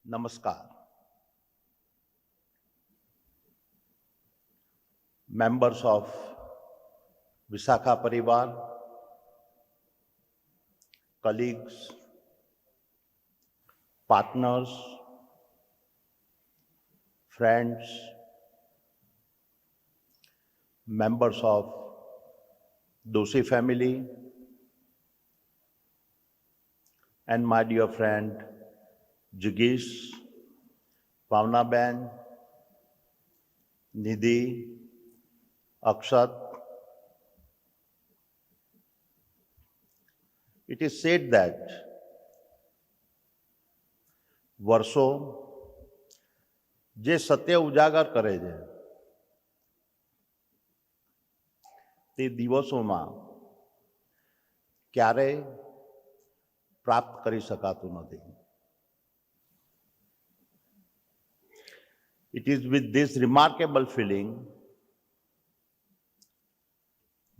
Namaskar. Members of Vishakha Parivar, colleagues, partners, friends, members of Doshi family, and my dear friend Jigish, Pavna Ben, Nidhi, Akshat. It is said that વર્ષો જે સત્ય ઉજાગર કરે છે તે દિવસોમાં ક્યારેય પ્રાપ્ત કરી શકાતું નથી. It is with this remarkable feeling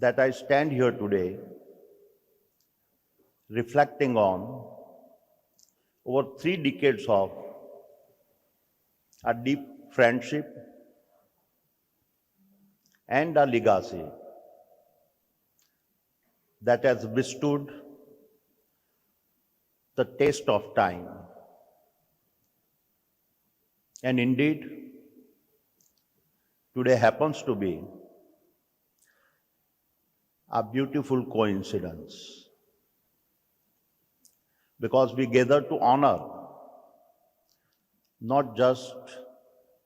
that I stand here today reflecting on over 3 decades of a deep friendship and a legacy that has withstood the test of time. And indeed, today happens to be a beautiful coincidence, because we gather to honor not just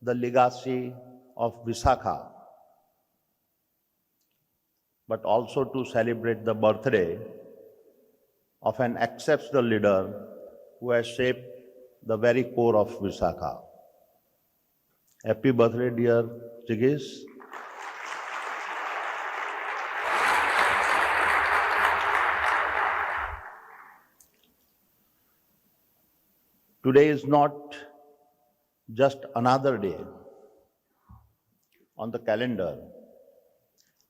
the legacy of Vishakha, but also to celebrate the birthday of an exceptional leader who has shaped the very core of Vishakha. Happy birthday, dear Jigish. Today is not just another day on the calendar.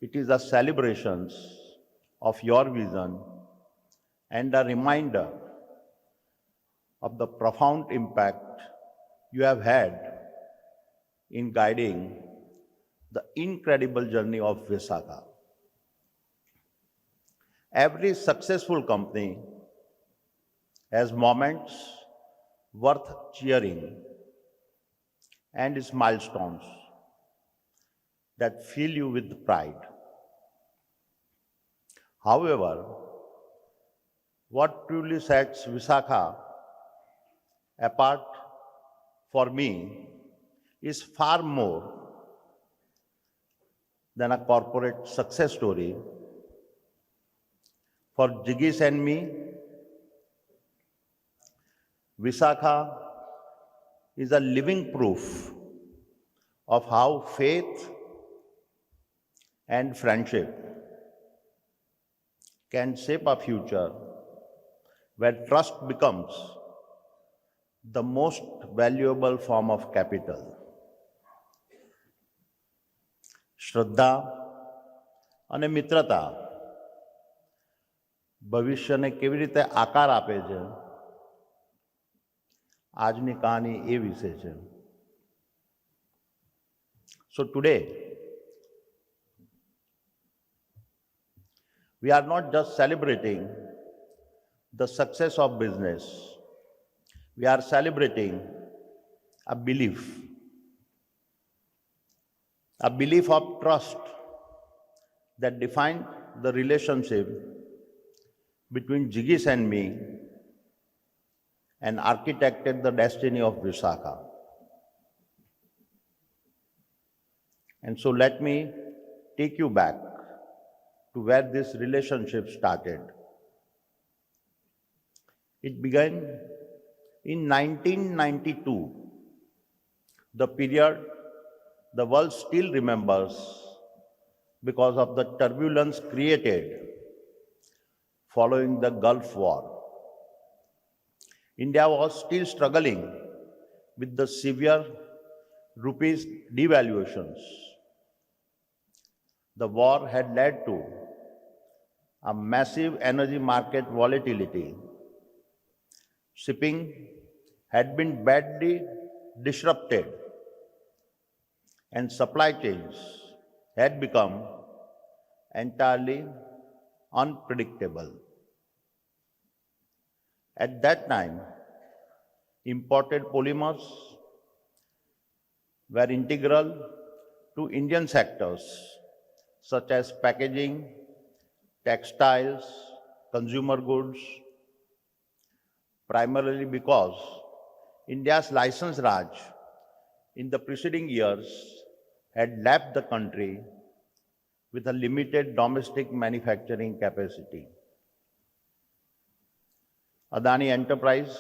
It is a celebration of your vision and a reminder of the profound impact you have had in guiding the incredible journey of Vishakha. Every successful company has moments worth cheering and its milestones that fill you with pride. However, what truly sets Vishakha apart for me is far more than a corporate success story. For Jigish and me, Vishakha is a living proof of how faith and friendship can shape a future where trust becomes the most valuable form of capital. શ્રદ્ધા અને મિત્રતા ભવિષ્યને કેવી રીતે આકાર આપે છે, આજની કહાની એ વિશે છે. So today, we are not just celebrating the success of business, we are celebrating a belief of trust that defined the relationship between Jigish and me and architected the destiny of Vishakha. And so let me take you back to where this relationship started. It began in 1992, the period the world still remembers because of the turbulence created following the Gulf War. India was still struggling with the severe rupees devaluations. The war had led to a massive energy market volatility. Shipping had been badly disrupted and supply chains had become entirely unpredictable. At that time, imported polymers were integral to Indian sectors such as packaging, textiles, consumer goods, primarily because India's license Raj in the preceding years had left the country with a limited domestic manufacturing capacity. Adani Enterprise,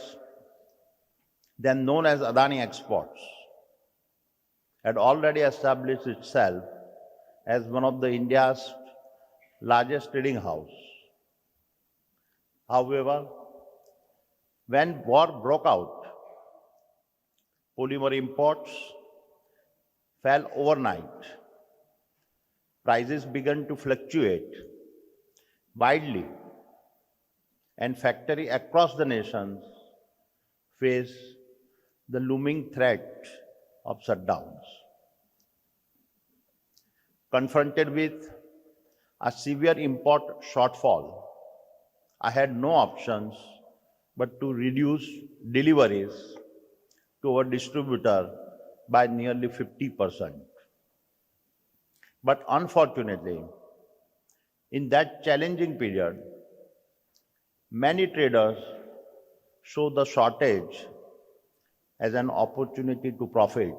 then known as Adani Exports, had already established itself as one of the India's largest trading house. However, when war broke out, polymer imports fell overnight. Prices began to fluctuate widely, and factories across the nation face the looming threat of shutdowns. Confronted with a severe import shortfall, I had no options but to reduce deliveries to our distributor by nearly 50%. But unfortunately, in that challenging period, many traders saw the shortage as an opportunity to profit.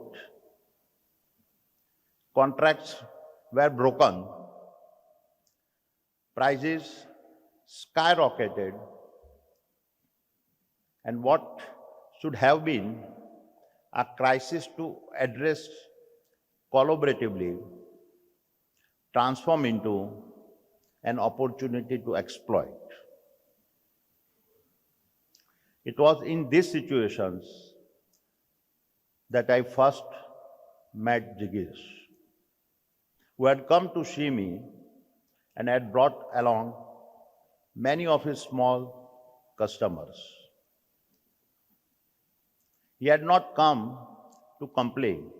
Contracts were broken, prices skyrocketed, and what should have been a crisis to address collaboratively transformed into an opportunity to exploit. It was in these situations that I first met Jigish, who had come to see me and had brought along many of his small customers. He had not come to complain.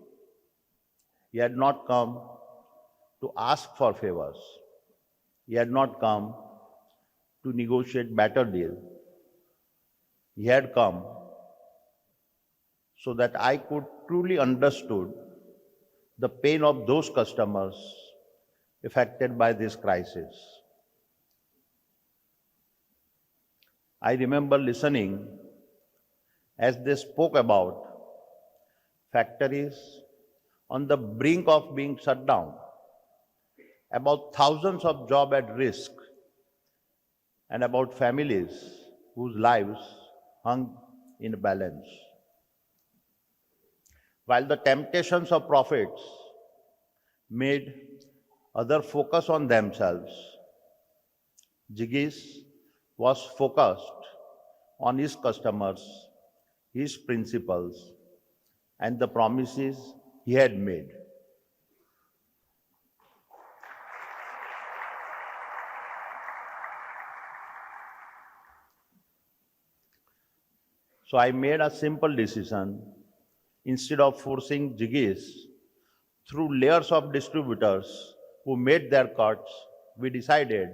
He had not come to ask for favors. He had not come to negotiate better deal. He had come so that I could truly understood the pain of those customers affected by this crisis. I remember listening as they spoke about factories on the brink of being shut down, about thousands of jobs at risk, and about families whose lives hung in a balance. While the temptations of profits made others focus on themselves, Jigish was focused on his customers, his principles, and the promises he had made. So I made a simple decision. Instead of forcing Jigish through layers of distributors who made their cuts, we decided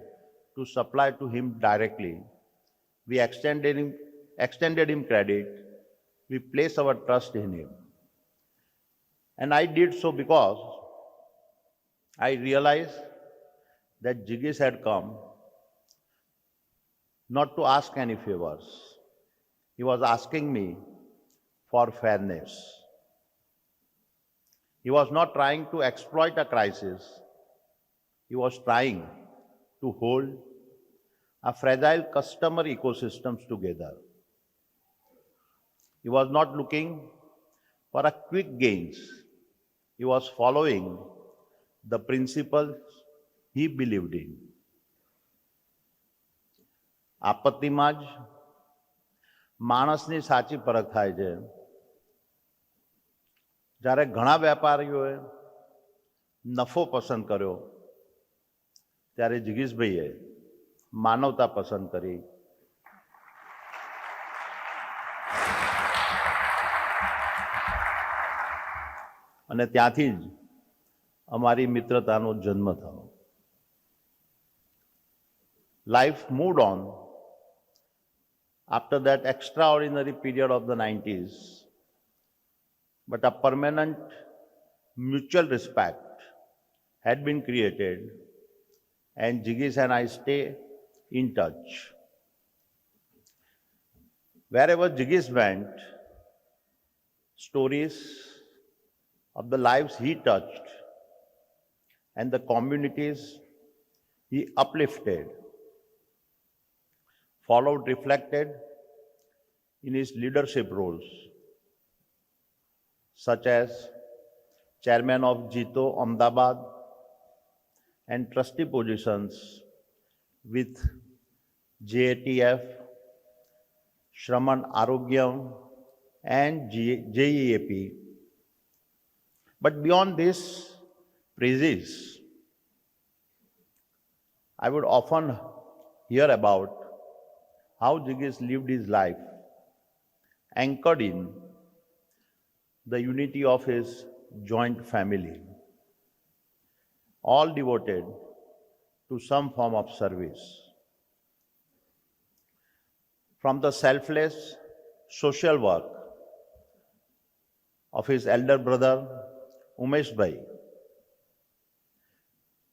to supply to him directly. We extended him credit. We placed our trust in him. And I did so because I realized that Jigish had come not to ask any favors. He was asking me for fairness. He was not trying to exploit a crisis. He was trying to hold a fragile customer ecosystems together. He was not looking for a quick gains. He was following the principles he believed in. આપત્તિમાં જ માણસની સાચી પરખ થાય છે. જ્યારે ઘણા વેપારીઓએ નફો પસંદ કર્યો, ત્યારે જિગીશભાઈએ માનવતા પસંદ કરી. અને ત્યાંથી જ અમારી મિત્રતાનો જન્મ થયો. Life moved on after that extraordinary period of the 90s, but a permanent mutual respect had been created, and Jigish and I stay in touch. Wherever Jigish went, stories of the lives he touched and the communities he uplifted followed reflected in his leadership roles, such as chairman of Jito Ahmedabad and trustee positions with JATF, Shraman Arogyam and JEAP. But beyond this praises, I would often hear about how Jigish lived his life, anchored in the unity of his joint family, all devoted to some form of service. From the selfless social work of his elder brother Umesh Bhai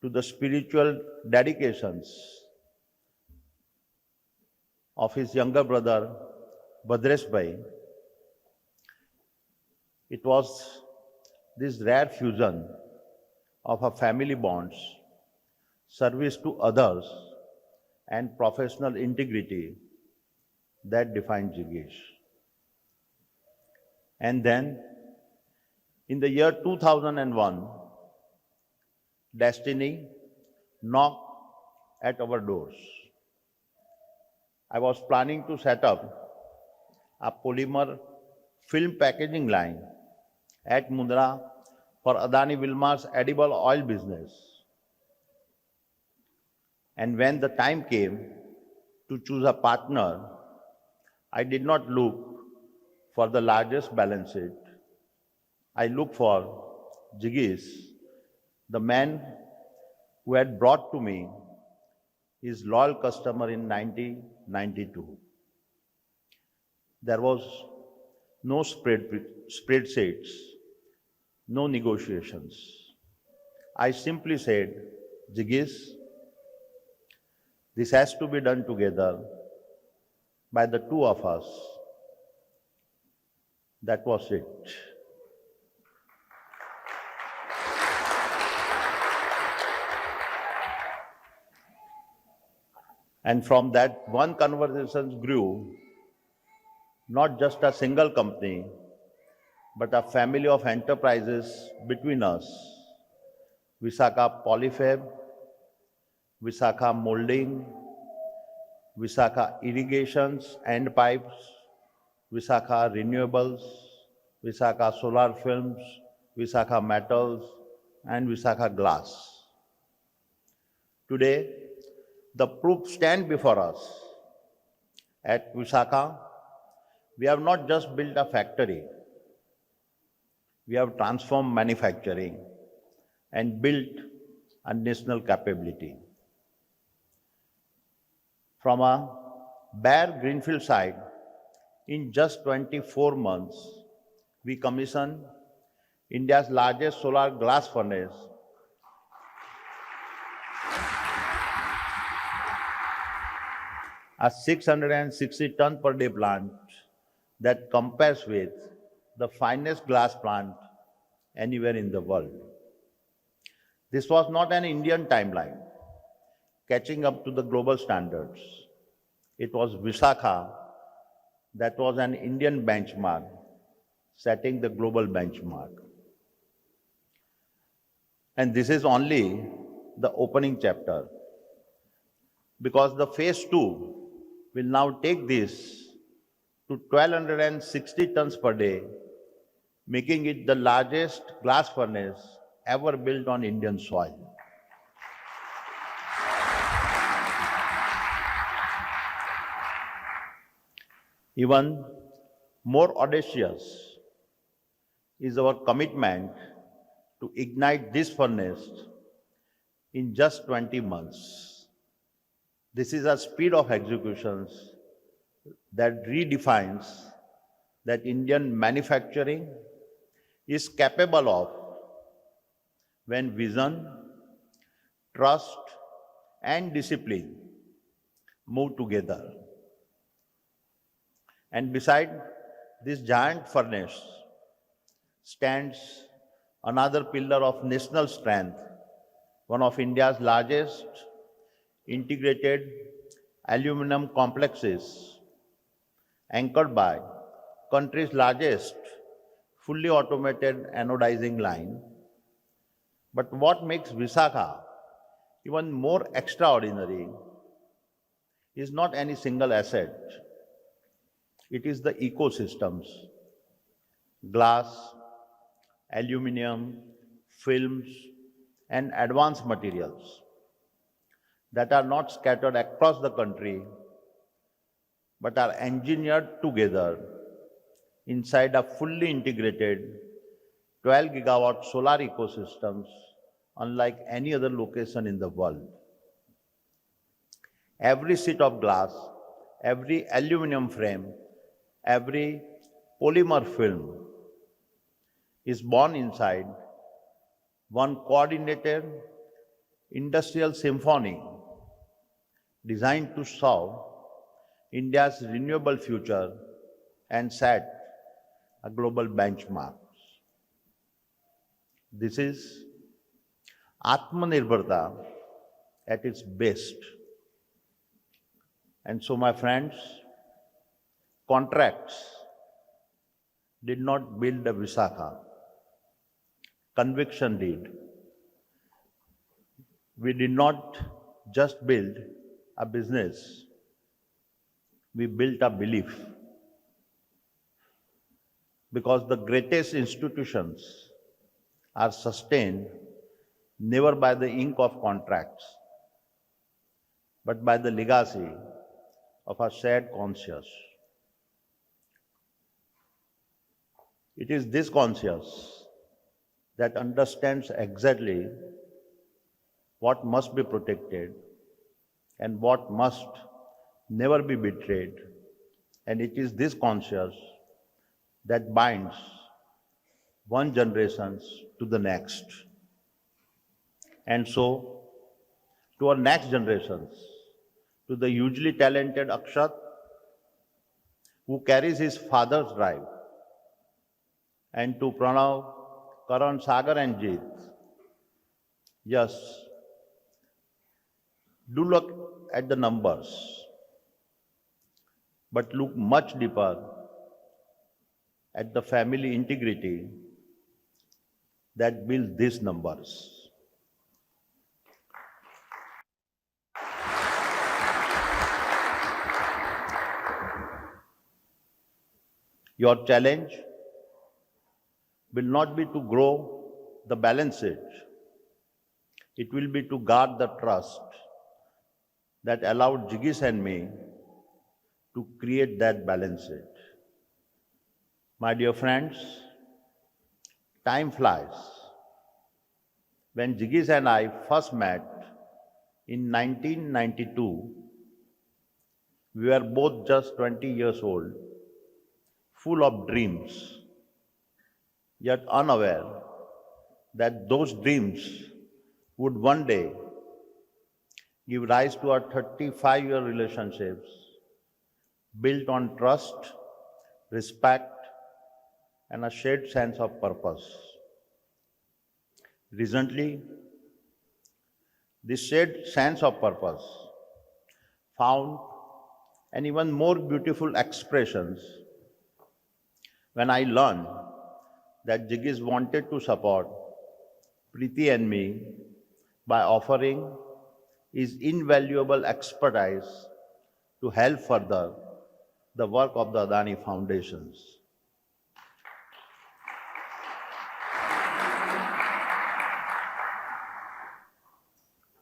to the spiritual dedications of his younger brother Bhadresh Bhai, it was this rare fusion of a family bonds, service to others, and professional integrity that defined Jigish. And then, in the year 2001, destiny knocked at our doors. I was planning to set up a polymer film packaging line at Mundra for Adani Wilmar's edible oil business. And when the time came to choose a partner, I did not look for the largest balance sheet. I looked for Jigish, the man who had brought to me his loyal customer in 1992. There was no spreadsheets, no negotiations. I simply said, Jigish, this has to be done together by the two of us. That was it. And from that one conversation grew not just a single company, but a family of enterprises between us. Vishakha Polyfab, Vishakha Molding, Vishakha Irrigations and Pipes, Vishakha Renewables, Vishakha Solar Films, Vishakha Metals, and Vishakha Glass. Today, the proof stands before us. At Vishakha, we have not just built a factory, we have transformed manufacturing and built a national capability. From a bare greenfield site, in just 24 months, we commissioned India's largest solar glass furnace, a 660 ton per day plant that compares with the finest glass plant anywhere in the world. This was not an Indian timeline catching up to the global standards. It was Vishakha that was an Indian benchmark setting the global benchmark. And this is only the opening chapter, because the phase 2 will now take this to 1,260 tons per day, making it the largest glass furnace ever built on Indian soil. Even more audacious is our commitment to ignite this furnace in just 20 months. This is a speed of executions that redefines that Indian manufacturing is capable of when vision, trust, and discipline move together. And beside this giant furnace stands another pillar of national strength, one of India's largest integrated aluminum complexes, anchored by country's largest fully automated anodizing line. But what makes Vishakha even more extraordinary is not any single asset. It is the ecosystems, glass, aluminium, films, and advanced materials that are not scattered across the country but are engineered together inside a fully integrated 12 gigawatt solar ecosystems unlike any other location in the world. Every sheet of glass, every aluminum frame, every polymer film is born inside one coordinated industrial symphony designed to solve India's renewable future and set a global benchmark. This is Atmanirbharta at its best. And so, my friends, contracts did not build a Vishakha. Conviction did. We did not just build a business, we built a belief. Because the greatest institutions are sustained never by the ink of contracts, but by the legacy of a shared conscience. It is this conscience that understands exactly what must be protected and what must never be betrayed. And it is this conscience that binds one generation to the next. And so, to our next generations, to the hugely talented Akshat, who carries his father's drive, and to Pranav, Karan, Sagar, and Jeet, yes, do look at the numbers, but look much deeper at the family integrity that builds these numbers. Your challenge will not be to grow the balance sheet. It will be to guard the trust that allowed Jigish and me to create that balance sheet. My dear friends, time flies. When Jigish and I first met in 1992, we were both just 20 years old, full of dreams, yet unaware that those dreams would one day give rise to our 35-year relationships built on trust, respect, and a shared sense of purpose. Recently, this shared sense of purpose found an even more beautiful expressions when I learned that Jigish wanted to support Preeti and me by offering his invaluable expertise to help further the work of the Adani Foundations.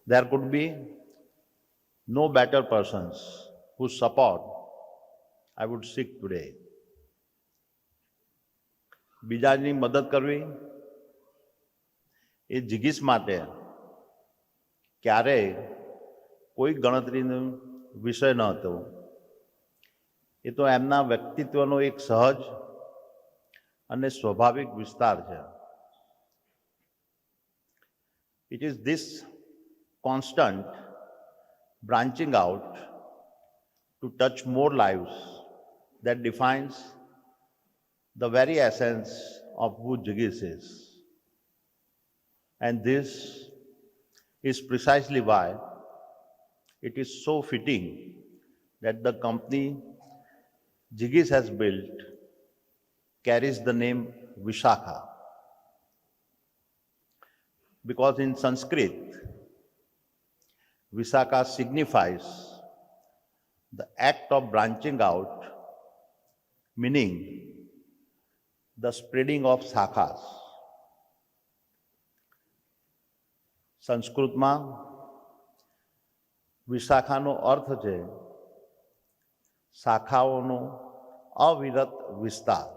There could be no better persons whose support I would seek today. બીજાની મદદ કરવી એ જીગીશ માટે ક્યારેય કોઈ ગણતરીનો વિષય ન હતો. એ તો એમના વ્યક્તિત્વનો એક સહજ અને સ્વાભાવિક વિસ્તાર છે. It is this constant branching out to touch more lives that defines the very essence of who Jigish is. And this is precisely why it is so fitting that the company Jigish has built carries the name Vishakha. Because in Sanskrit, Vishakha signifies the act of branching out, meaning the spreading of shakhas. સંસ્કૃતમાં વિશાખાનો અર્થ છે શાખાઓનો અવિરત વિસ્તાર.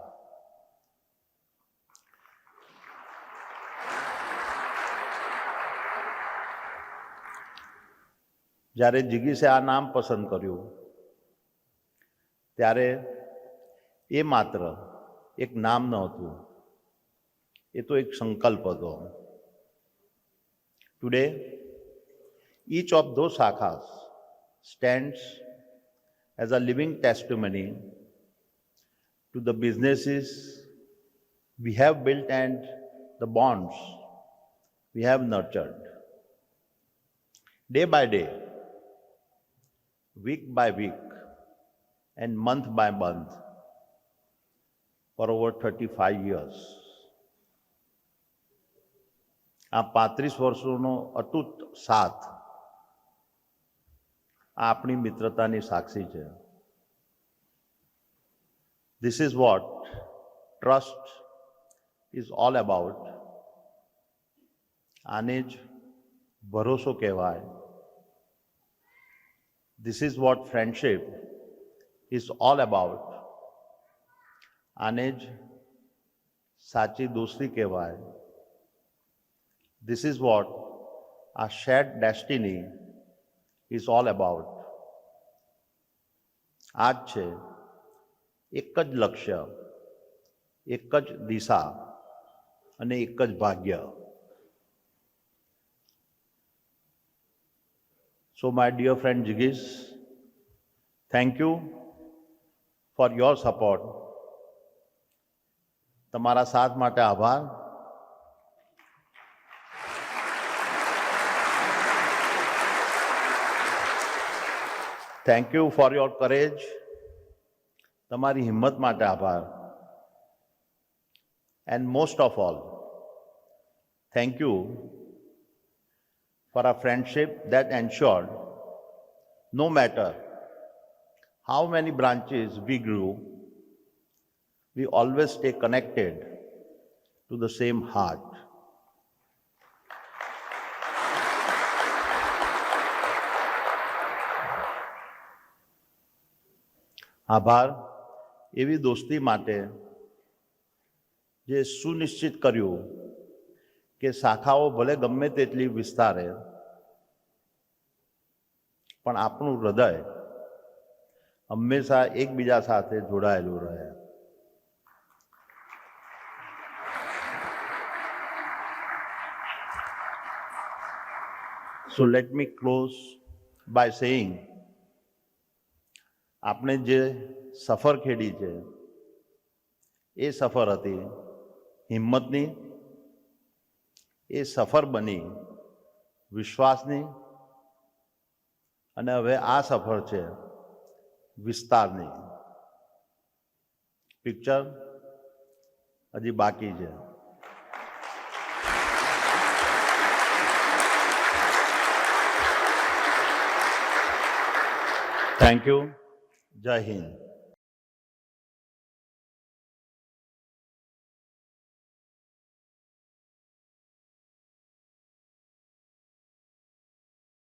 જ્યારે જીગીશે આ નામ પસંદ કર્યું ત્યારે એ માત્ર એક નામ નહોતું, એ તો એક સંકલ્પ હતો. Today, each of those shakhas stands as a living testimony to the businesses we have built and the bonds we have nurtured. Day by day, week by week, and month by month for over 35 years. આ 35 વર્ષોનો અતૂટ સાથ આ આપણી મિત્રતાની સાક્ષી છે. This is what trust is all about. આને જ ભરોસો કહેવાય. This is what friendship is all about. આને જ સાચી દોસ્તી કહેવાય. This is what our shared destiny is all about. આ જ છે એક જ લક્ષ્ય, એક જ દિશા અને એક જ ભાગ્ય. So my dear friend Jigish, thank you for your support. તમારા સાથ માટે આભાર. Thank you for your courage. તમારી હિંમત માટે આભાર. And most of all, thank you for a friendship that ensured no matter how many branches we grew, we always stay connected to the same heart. આભાર એવી દોસ્તી માટે જે સુનિશ્ચિત કર્યું કે શાખાઓ ભલે ગમે તેટલી વિસ્તારે પણ આપણું હૃદય હંમેશા એકબીજા સાથે જોડાયેલું રહે. So let me close by saying, આપણે જે સફર ખેડી છે એ સફર હતી હિંમતની, એ સફર બની વિશ્વાસની અને હવે આ સફર છે વિસ્તારની. પિક્ચર હજી બાકી છે. Thank you. જય હિન્દ.